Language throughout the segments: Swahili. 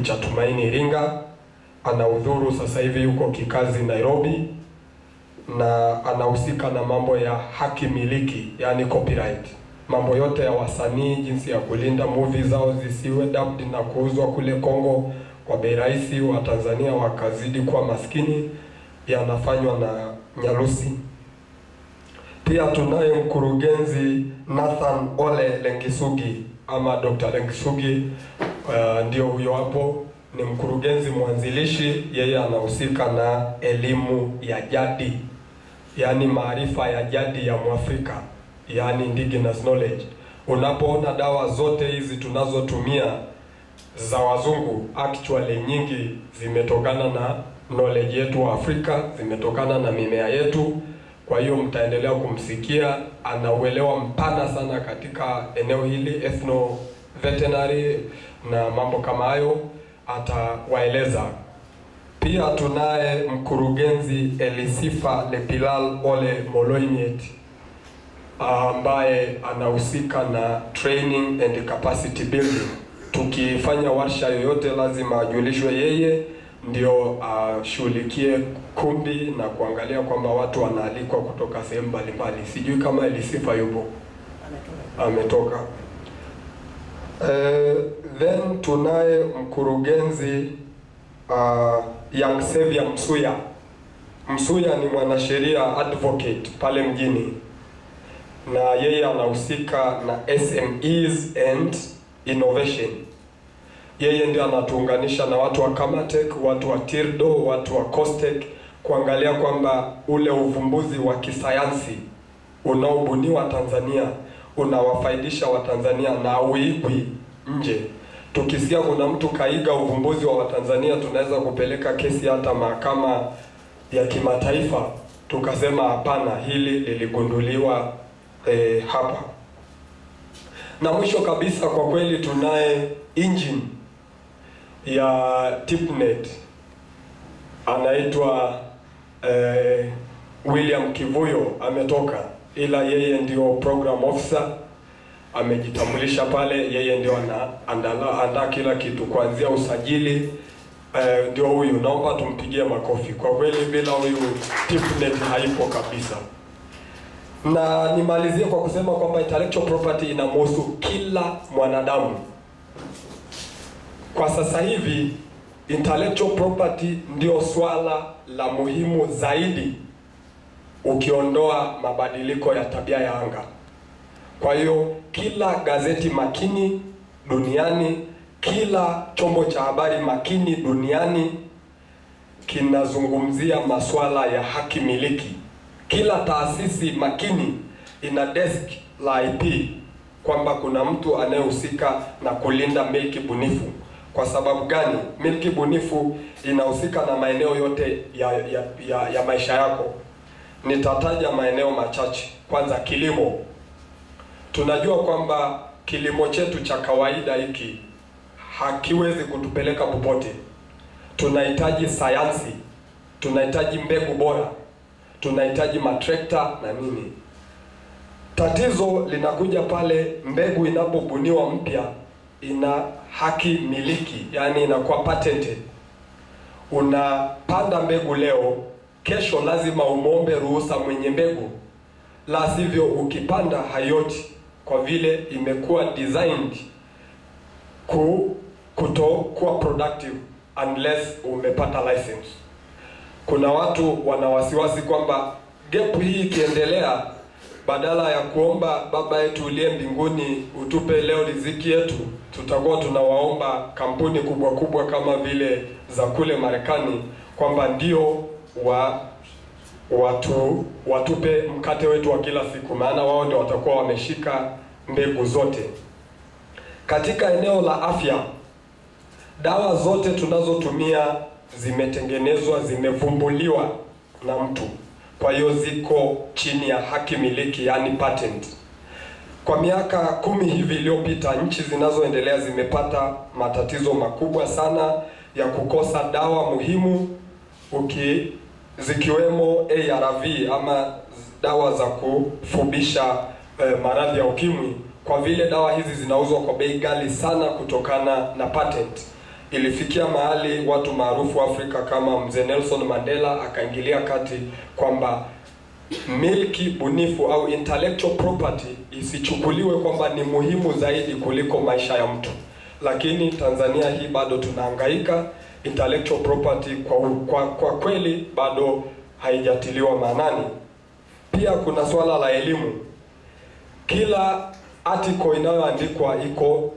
cha Tumaini Iringa. Anaudhuru sasa hivi, yuko kikazi Nairobi, na anahusika na mambo ya haki miliki, yani copyright. Mambo yote ya wasanii, jinsi ya kulinda movie zao zisiwe dubbed na kuuzwa kule Kongo kwa bei rahisi, wa Tanzania wakazidi kuwa maskini, yanafanywa na Nyalusi. Pia tunaye mkurugenzi Nathan Ole Lengisugi ama Dr. Lengisugi, ndio huyo hapo, ni mkurugenzi mwanzilishi. Yeye anahusika na elimu ya jadi, yani maarifa ya jadi ya Mwafrika, yani indigenous knowledge. Unapoona dawa zote hizi tunazotumia za wazungu, actually nyingi zimetokana na knowledge yetu wa Afrika, zimetokana na mimea yetu. Kwa hiyo mtaendelea kumsikia, anauelewa mpana sana katika eneo hili, ethno veterinary na mambo kama hayo, atawaeleza. Pia tunaye mkurugenzi Elisifa Lepilal Ole Moloimiet, ambaye anahusika na training and capacity building. Tukifanya warsha yoyote lazima ajulishwe yeye, ndio ashughulikie kumbi na kuangalia kwamba watu wanaalikwa kutoka sehemu mbalimbali. Sijui kama Elisifa yupo. Ametoka. Then tunaye mkurugenzi Young Xavier Msuya. Msuya ni mwanasheria advocate pale mjini, na yeye anahusika na SMEs and innovation. Yeye ndio anatuunganisha na watu wa Kamatek, watu wa Tirdo, watu wa Costek, kuangalia kwamba ule uvumbuzi wa kisayansi unaobuniwa Tanzania unawafaidisha wa Tanzania na uigwi nje. Tukisikia kuna mtu kaiga uvumbuzi wa Watanzania, tunaweza kupeleka kesi hata mahakama ya kimataifa, tukasema hapana, hili liligunduliwa hapa. Na mwisho kabisa, kwa kweli tunaye engine ya TIPNET, anaitwa William Kivuyo, ametoka, ila yeye ndio program officer, amejitambulisha pale. Yeye ndio anaandaa kila kitu kuanzia usajili. Ndio huyu, naomba tumpigie makofi. Kwa kweli bila huyu TIPNET haipo kabisa. Na nimalizie kwa kusema kwamba intellectual property inamhusu kila mwanadamu. Kwa sasa hivi intellectual property ndio swala la muhimu zaidi, ukiondoa mabadiliko ya tabia ya anga. Kwa hiyo kila gazeti makini duniani, kila chombo cha habari makini duniani kinazungumzia masuala ya haki miliki. Kila taasisi makini ina desk la IP, kwamba kuna mtu anayehusika na kulinda milki bunifu. Kwa sababu gani? Milki bunifu inahusika na maeneo yote ya maisha yako. Nitataja maeneo machache. Kwanza, kilimo. Tunajua kwamba kilimo chetu cha kawaida hiki hakiwezi kutupeleka popote. Tunahitaji sayansi, tunahitaji mbegu bora, tunahitaji matrekta na nini. Tatizo linakuja pale mbegu inapobuniwa mpya, ina haki miliki, yani inakuwa patented. Unapanda mbegu leo, kesho lazima umombe ruhusa mwenye mbegu, la sivyo ukipanda hayoti, kwa vile imekuwa designed kutokuwa productive unless umepata license. Kuna watu wana wasiwasi kwamba gap hii ikiendelea, badala ya kuomba Baba yetu uliye mbinguni utupe leo riziki yetu, tutakuwa tunawaomba kampuni kubwa kubwa kama vile za kule Marekani kwamba ndio watupe mkate wetu wa kila siku, maana wao ndio watakuwa wameshika mbegu zote. Katika eneo la afya, dawa zote tunazotumia zimetengenezwa, zimevumbuliwa na mtu. Kwa hiyo ziko chini ya haki miliki, yani patent. Kwa miaka 10 hivi iliyopita, nchi zinazoendelea zimepata matatizo makubwa sana ya kukosa dawa muhimu, zikiwemo ARV ama dawa za kufubisha maradhi ya ukimwi, kwa vile dawa hizi zinauzwa kwa bei ghali sana kutokana na patent. ilifikia mahali watu maarufu Afrika kama mzee Nelson Mandela akaingilia kati kwamba milki bunifu au intellectual property isichukuliwe kwamba ni muhimu zaidi kuliko maisha ya mtu. Lakini Tanzania hii bado tunahangaika, intellectual property kwa kweli bado haijatiliwa maanani. Pia kuna swala la elimu. Kila article inayoandikwa iko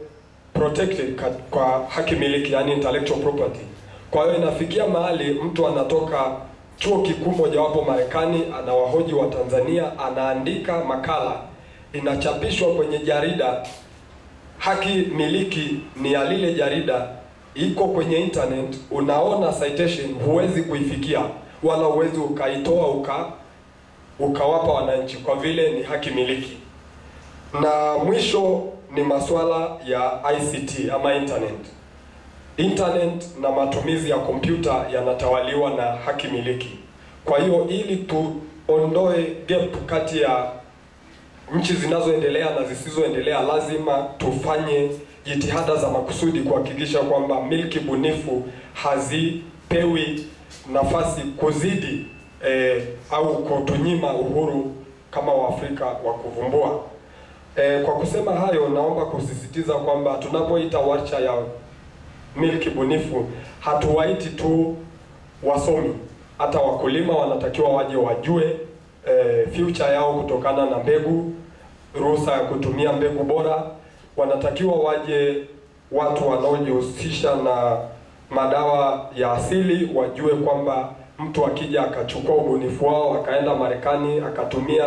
protected kwa haki miliki, yani intellectual property. Kwa hiyo inafikia mahali mtu anatoka chuo kikuu mojawapo Marekani, anawahoji wa Tanzania, anaandika makala, inachapishwa kwenye jarida, haki miliki ni ya lile jarida, iko kwenye internet, unaona citation, huwezi kuifikia wala huwezi ukaitoa ukawapa wananchi kwa vile ni haki miliki. Na mwisho ni masuala ya ICT ama internet na matumizi ya kompyuta yanatawaliwa na haki miliki. Kwa hiyo ili tuondoe gap kati ya nchi zinazoendelea na zisizoendelea, lazima tufanye jitihada za makusudi kuhakikisha kwamba milki bunifu hazipewi nafasi kuzidi au kutunyima uhuru kama Waafrika wa kuvumbua. Kwa kusema hayo, naomba kusisitiza kwamba tunapoita warsha ya milki bunifu, hatuwaiti tu wasomi, hata wakulima wanatakiwa waje wajue future yao kutokana na mbegu, ruhusa ya kutumia mbegu bora. Wanatakiwa waje watu wanaojihusisha na madawa ya asili, wajue kwamba mtu akija akachukua ubunifu wao akaenda Marekani akatumia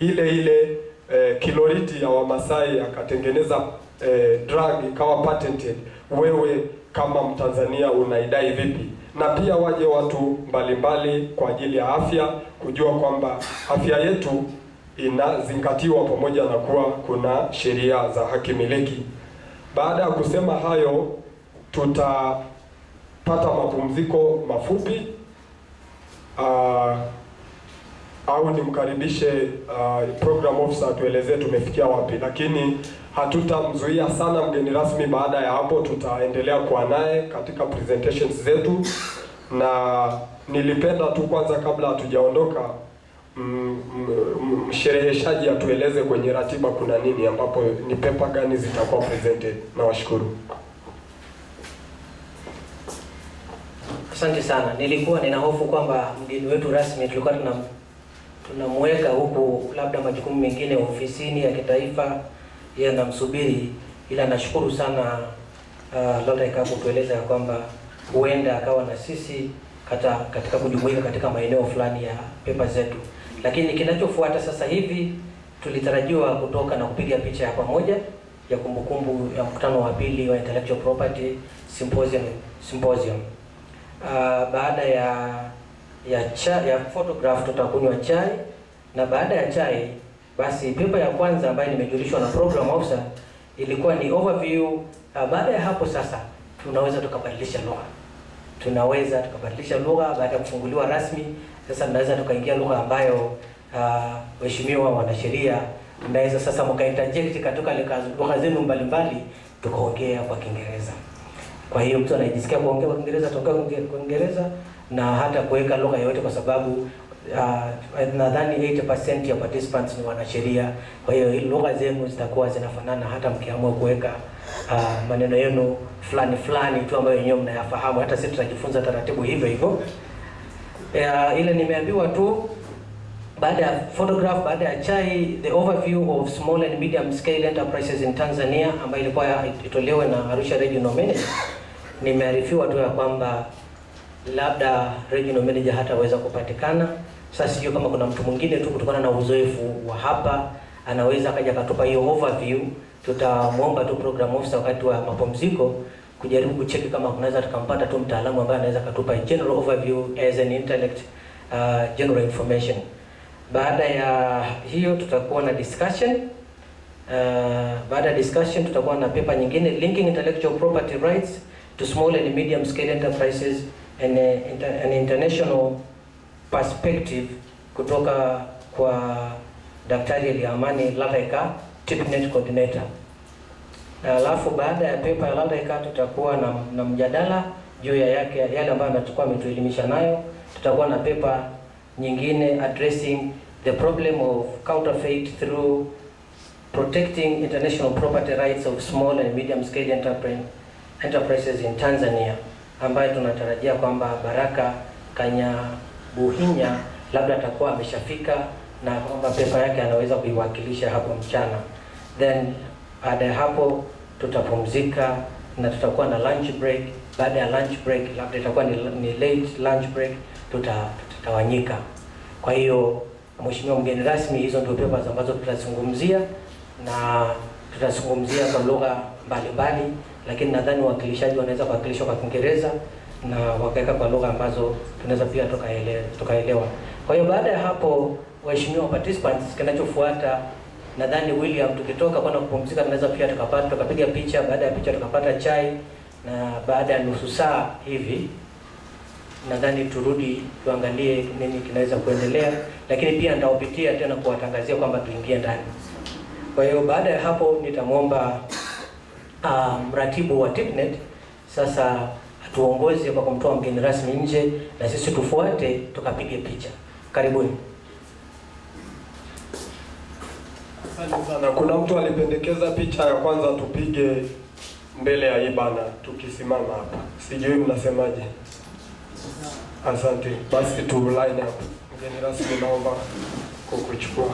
ile kiloriti ya Wamasai akatengeneza drug ikawa patented, wewe kama Mtanzania unaidai vipi? Na pia waje watu mbalimbali kwa ajili ya afya, kujua kwamba afya yetu inazingatiwa pamoja na kuwa kuna sheria za haki miliki. Baada ya kusema hayo, tutapata mapumziko mafupi au nimkaribishe program officer tuelezee tumefikia wapi, lakini hatutamzuia sana mgeni rasmi. Baada ya hapo tutaendelea kuwa naye katika presentations zetu, na nilipenda tu kwanza kabla hatujaondoka mshereheshaji atueleze kwenye ratiba kuna nini, ambapo ni paper gani zitakuwa presented. Nawashukuru. Asante sana. Nilikuwa nina hofu kwamba mgeni wetu rasmi tulikuwa tunamweka huku, labda majukumu mengine ofisini ya kitaifa yanamsubiri, ila nashukuru sana Lataika kutueleza kwamba huenda akawa na sisi katika kujumuika katika maeneo fulani ya pepa zetu. Lakini kinachofuata sasa hivi, tulitarajiwa kutoka na kupiga picha ya pamoja ya kumbukumbu ya mkutano wa pili wa Intellectual Property Symposium. Baada ya photograph tutakunywa chai, na baada ya chai basi pepa ya kwanza ambayo nimejulishwa na program officer ilikuwa ni overview. Baada ya hapo sasa tunaweza tukabadilisha lugha baada ya kufunguliwa rasmi. Sasa tunaweza tukaingia lugha ambayo waheshimiwa wanasheria mnaweza sasa mkainterject katika lugha zenu mbalimbali, tukaongea kwa Kiingereza. Kwa hiyo mtu anajisikia kuongea kwa Kiingereza tuongea kwa Kiingereza, na hata kuweka lugha yote, kwa sababu nadhani 80% ya participants ni wanasheria. Kwa hiyo lugha zenu zitakuwa zinafanana, hata mkiamua kuweka maneno yenu fulani tu ambayo wenyewe mnayafahamu, hata sisi tutajifunza taratibu hivyo. Ile nimeambiwa tu baada ya photograph, baada ya chai, the overview of small and medium scale enterprises in Tanzania ambayo ilikuwa itolewe na Arusha Regional Manager. Nimearifiwa tu ya kwamba labda regional manager hataweza kupatikana. Sasa sijui kama kuna mtu mwingine tu kutokana na uzoefu wa hapa anaweza kaja katupa hiyo overview. Tutamuomba tu program officer wakati wa mapumziko kujaribu kucheki kama kunaweza tukampata tu mtaalamu ambaye anaweza katupa general overview as an intellect general information. Baada ya hiyo tutakuwa na discussion. Baada ya discussion tutakuwa na paper nyingine, linking intellectual property rights to small and medium scale enterprises and an international perspective, kutoka kwa Daktari Eliamani Lataika, TIPNet coordinator. Alafu baada ya paper ya Lalda tutakuwa na mjadala juu ya yale ambayo atakuwa ametuelimisha nayo. Tutakuwa na paper nyingine addressing the problem of counterfeit through protecting international property rights of small and medium scale enterprises in Tanzania, ambayo tunatarajia kwamba Baraka Kanyabuhinya labda atakuwa ameshafika na kwamba paper yake anaweza kuiwakilisha hapo mchana. Then baada ya hapo tutapumzika na tutakuwa na lunch break. Baada ya lunch break, labda itakuwa ni late lunch break, tutatawanyika. Kwa hiyo mheshimiwa mgeni rasmi, hizo ndio papers ambazo tutazungumzia, na tutazungumzia kwa lugha mbalimbali, lakini nadhani wakilishaji wanaweza kuwakilisha kwa Kiingereza na wakaweka kwa lugha ambazo tunaweza pia tukaelewa. Kwa hiyo baada ya hapo, waheshimiwa participants, kinachofuata nadhani William, tukitoka kwenda kupumzika tunaweza pia tukapiga picha. Baada ya picha tukapata chai, na baada ya nusu saa hivi nadhani turudi tuangalie nini kinaweza kuendelea, lakini pia nitawapitia tena kuwatangazia kwamba tuingie ndani. Kwa hiyo baada ya hapo nitamwomba mratibu wa TIPNET sasa atuongoze kwa kumtoa mgeni rasmi nje na sisi tufuate tukapige picha. Karibuni. Asante sana. Kuna mtu alipendekeza picha ya kwanza tupige mbele ya ibana tukisimama hapa. Sijui mnasemaje? Asante. Basi tu line up. Mgeni rasmi naomba kukuchukua.